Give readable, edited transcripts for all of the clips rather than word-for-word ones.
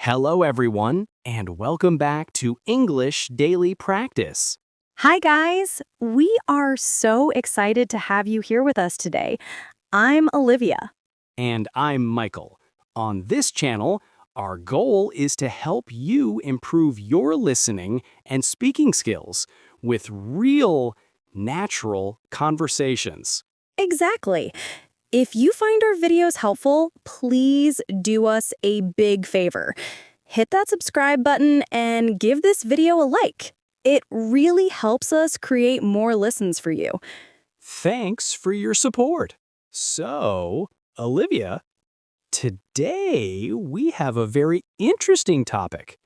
Hello, everyone, and welcome back to English Daily Practice. Hi, guys. We are so excited to have you here with us today. I'm Olivia. And I'm Michael. On this channel, our goal is to help you improve your listening and speaking skills with real, natural conversations. Exactly. If you find our videos helpful, please do us a big favor. Hit that subscribe button and give this video a like. It really helps us create more listens for you. Thanks for your support. So, Olivia, today we have a very interesting topic,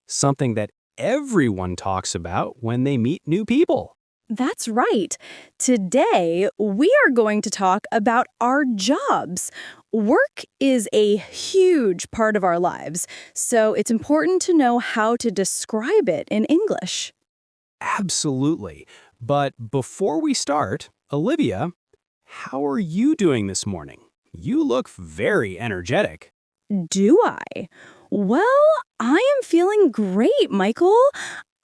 something that everyone talks about when they meet new people. That's right. Today, we are going to talk about our jobs. Work is a huge part of our lives, so it's important to know how to describe it in English. Absolutely. But before we start, Olivia, how are you doing this morning? You look very energetic. Do I? Well, I am feeling great, Michael.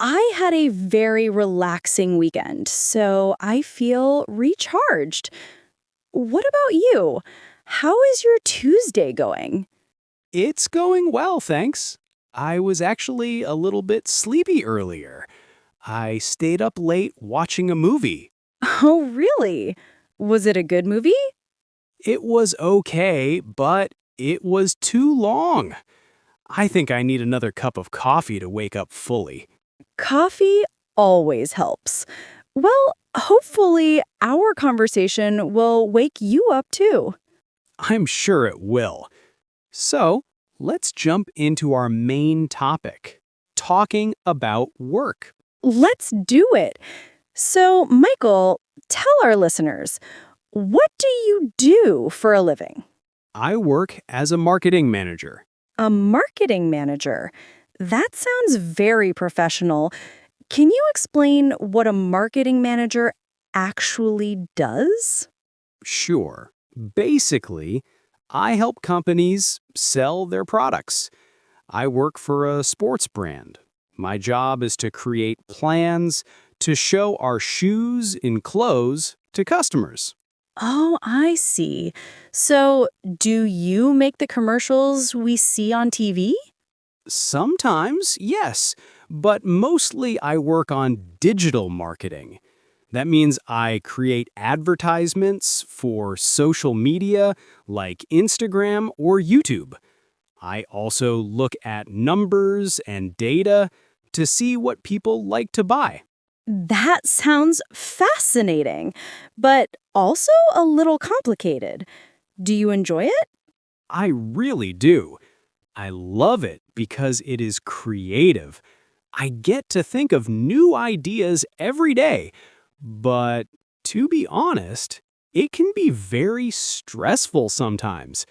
I had a very relaxing weekend, so I feel recharged. What about you? How is your Tuesday going? It's going well, thanks. I was actually a little bit sleepy earlier. I stayed up late watching a movie. Oh, really? Was it a good movie? It was okay, but it was too long. I think I need another cup of coffee to wake up fully. Coffee always helps. Well, hopefully, our conversation will wake you up too. I'm sure it will. So, let's jump into our main topic, talking about work. Let's do it. So, Michael, tell our listeners, what do you do for a living? I work as a marketing manager. A marketing manager. That sounds very professional. Can you explain what a marketing manager actually does? Sure. Basically, I help companies sell their products. I work for a sports brand. My job is to create plans to show our shoes and clothes to customers. Oh, I see. So, do you make the commercials we see on TV? Sometimes, yes, but mostly I work on digital marketing. That means I create advertisements for social media like Instagram or YouTube. I also look at numbers and data to see what people like to buy. That sounds fascinating, but also a little complicated. Do you enjoy it? I really do. I love it because it is creative. I get to think of new ideas every day, but to be honest, it can be very stressful sometimes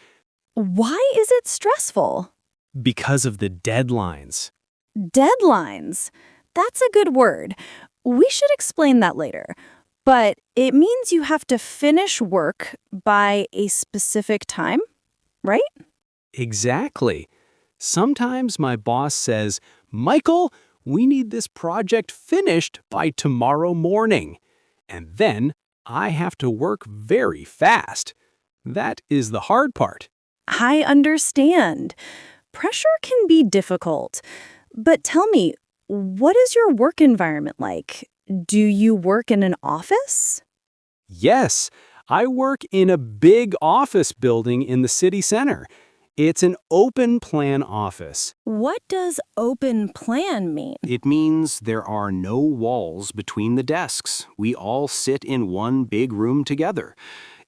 Why is it stressful? because of the deadlines. Deadlines. That's a good word. We should explain that later. But it means you have to finish work by a specific time, right? Exactly. Sometimes my boss says, Michael, we need this project finished by tomorrow morning. And then I have to work very fast. That is the hard part. I understand. Pressure can be difficult. But tell me, what is your work environment like? Do you work in an office? Yes, I work in a big office building in the city center. It's an open plan office. What does open plan mean? It means there are no walls between the desks. We all sit in one big room together.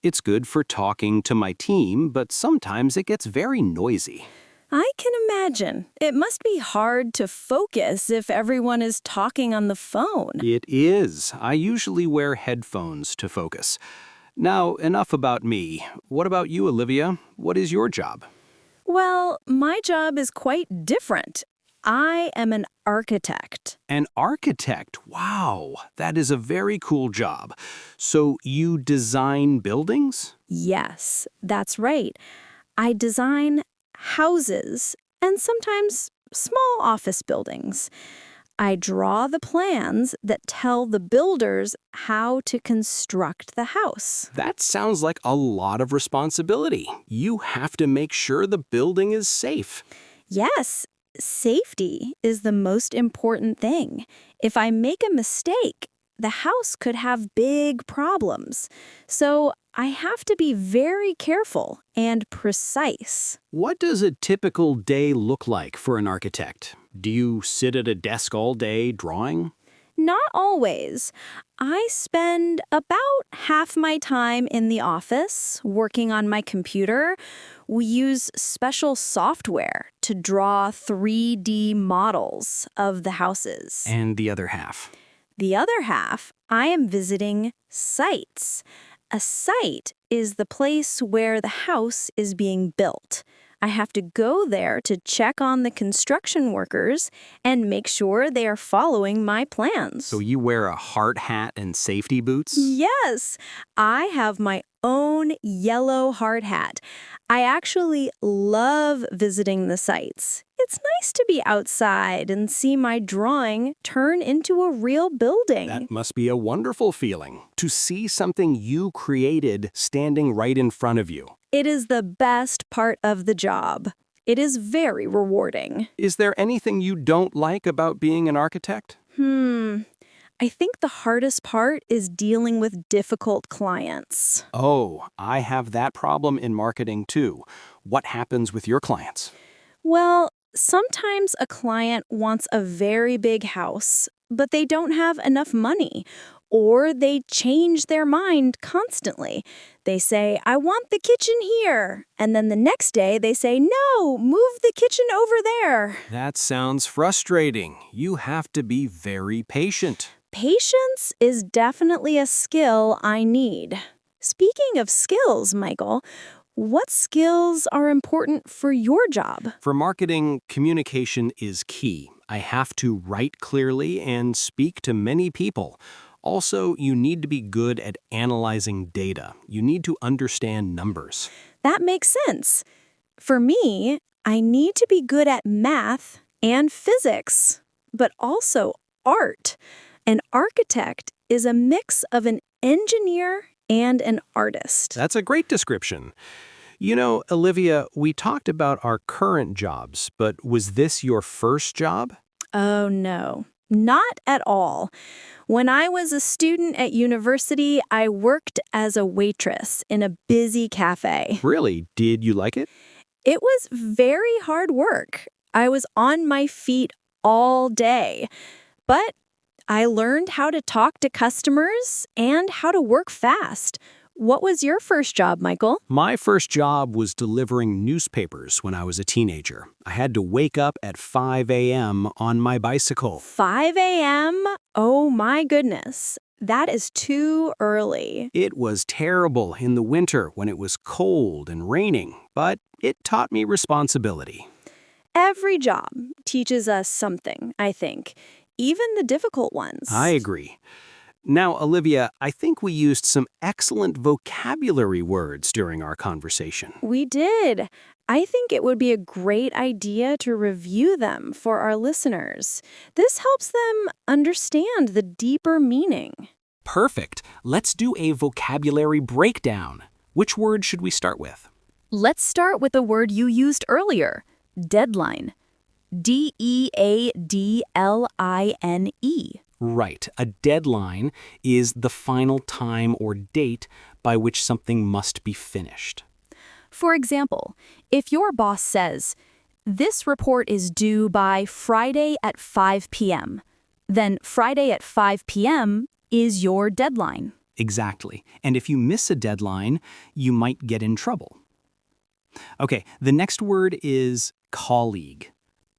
It's good for talking to my team, but sometimes it gets very noisy. I can imagine. It must be hard to focus if everyone is talking on the phone. It is. I usually wear headphones to focus. Now, enough about me. What about you, Olivia? What is your job? Well, my job is quite different. I am an architect. An architect. Wow, that is a very cool job. So you design buildings? Yes, that's right. I design houses and sometimes small office buildings. I draw the plans that tell the builders how to construct the house. That sounds like a lot of responsibility. You have to make sure the building is safe. Yes, safety is the most important thing. If I make a mistake, the house could have big problems. So I have to be very careful and precise. What does a typical day look like for an architect? Do you sit at a desk all day drawing? Not always. I spend about half my time in the office working on my computer. We use special software to draw 3D models of the houses. And the other half? The other half, I am visiting sites. A site is the place where the house is being built. I have to go there to check on the construction workers and make sure they are following my plans. So you wear a hard hat and safety boots? Yes, I have my own yellow hard hat. I actually love visiting the sites. It's nice to be outside and see my drawing turn into a real building. That must be a wonderful feeling, to see something you created standing right in front of you. It is the best part of the job. It is very rewarding. Is there anything you don't like about being an architect? I think the hardest part is dealing with difficult clients. Oh, I have that problem in marketing too. What happens with your clients? Well, sometimes a client wants a very big house, but they don't have enough money, or they change their mind constantly. They say, I want the kitchen here. And then the next day they say, no, move the kitchen over there. That sounds frustrating. You have to be very patient. Patience is definitely a skill I need. Speaking of skills, Michael, what skills are important for your job? For marketing, communication is key. I have to write clearly and speak to many people. Also, you need to be good at analyzing data. You need to understand numbers. That makes sense. For me, I need to be good at math and physics, but also art. An architect is a mix of an engineer and an artist. That's a great description. You know, Olivia, we talked about our current jobs, but was this your first job? Oh, no. Not at all. When I was a student at university, I worked as a waitress in a busy cafe. Really? Did you like it? It was very hard work. I was on my feet all day. But I learned how to talk to customers and how to work fast. What was your first job, Michael? My first job was delivering newspapers when I was a teenager. I had to wake up at 5 a.m. on my bicycle. 5 a.m.? Oh my goodness. That is too early. It was terrible in the winter when it was cold and raining, but it taught me responsibility. Every job teaches us something, I think, even the difficult ones. I agree. Now, Olivia, I think we used some excellent vocabulary words during our conversation. We did. I think it would be a great idea to review them for our listeners. This helps them understand the deeper meaning. Perfect. Let's do a vocabulary breakdown. Which word should we start with? Let's start with the word you used earlier, deadline. D-E-A-D-L-I-N-E. Right. A deadline is the final time or date by which something must be finished. For example, if your boss says, this report is due by Friday at 5 p.m., then Friday at 5 p.m. is your deadline. Exactly. And if you miss a deadline, you might get in trouble. Okay, the next word is colleague.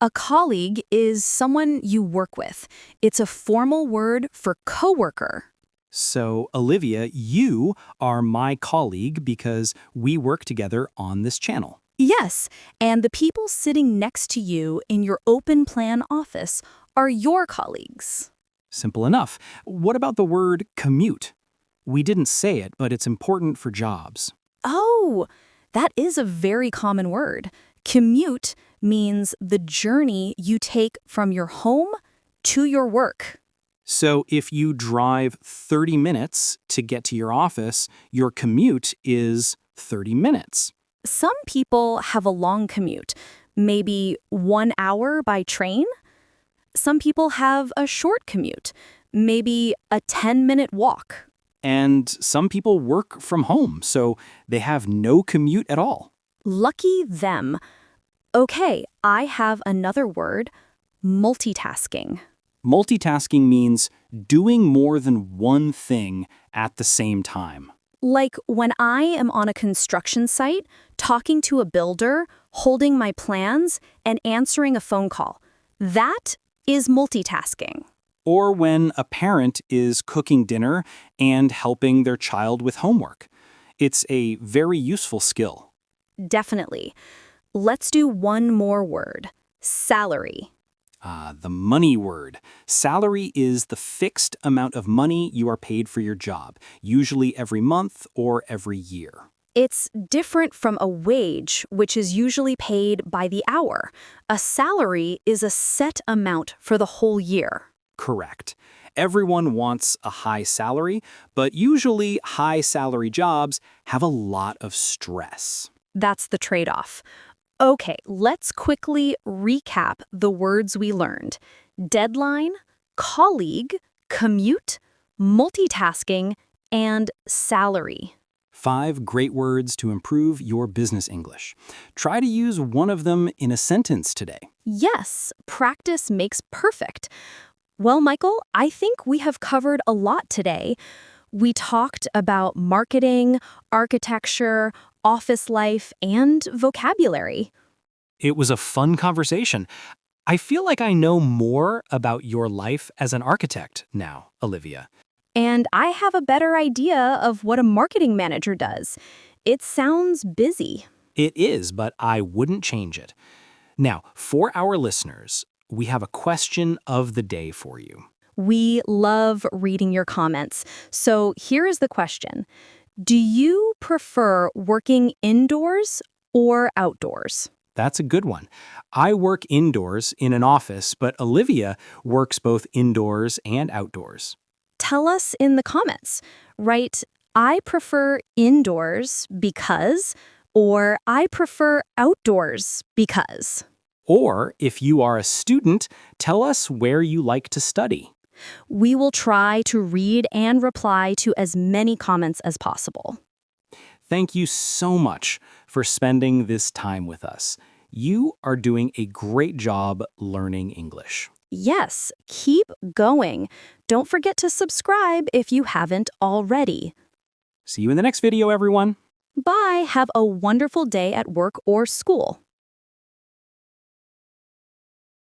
A colleague is someone you work with. It's a formal word for coworker. So, Olivia, you are my colleague because we work together on this channel. Yes, and the people sitting next to you in your open plan office are your colleagues. Simple enough. What about the word commute? We didn't say it, but it's important for jobs. Oh, that is a very common word. Commute means the journey you take from your home to your work. So if you drive 30 minutes to get to your office, your commute is 30 minutes. Some people have a long commute, maybe 1 hour by train. Some people have a short commute, maybe a 10-minute walk. And some people work from home, so they have no commute at all. Lucky them. Okay, I have another word, multitasking. Multitasking means doing more than one thing at the same time. Like when I am on a construction site, talking to a builder, holding my plans, and answering a phone call. That is multitasking. Or when a parent is cooking dinner and helping their child with homework. It's a very useful skill. Definitely. Let's do one more word, salary. The money word. Salary is the fixed amount of money you are paid for your job, usually every month or every year. It's different from a wage, which is usually paid by the hour. A salary is a set amount for the whole year. Correct. Everyone wants a high salary, but usually high salary jobs have a lot of stress. That's the trade-off. Okay, let's quickly recap the words we learned. Deadline, colleague, commute, multitasking, and salary. 5 great words to improve your business English. Try to use one of them in a sentence today. Yes, practice makes perfect. Well, Michael, I think we have covered a lot today. We talked about marketing, architecture, office life, and vocabulary. It was a fun conversation. I feel like I know more about your life as an architect now, Olivia. And I have a better idea of what a marketing manager does. It sounds busy. It is, but I wouldn't change it. Now, for our listeners, we have a question of the day for you. We love reading your comments. So here is the question. Do you prefer working indoors or outdoors? That's a good one. I work indoors in an office, but Olivia works both indoors and outdoors. Tell us in the comments. Write, I prefer indoors because, or I prefer outdoors because. Or if you are a student, tell us where you like to study. We will try to read and reply to as many comments as possible. Thank you so much for spending this time with us. You are doing a great job learning English. Yes, keep going. Don't forget to subscribe if you haven't already. See you in the next video, everyone. Bye. Have a wonderful day at work or school.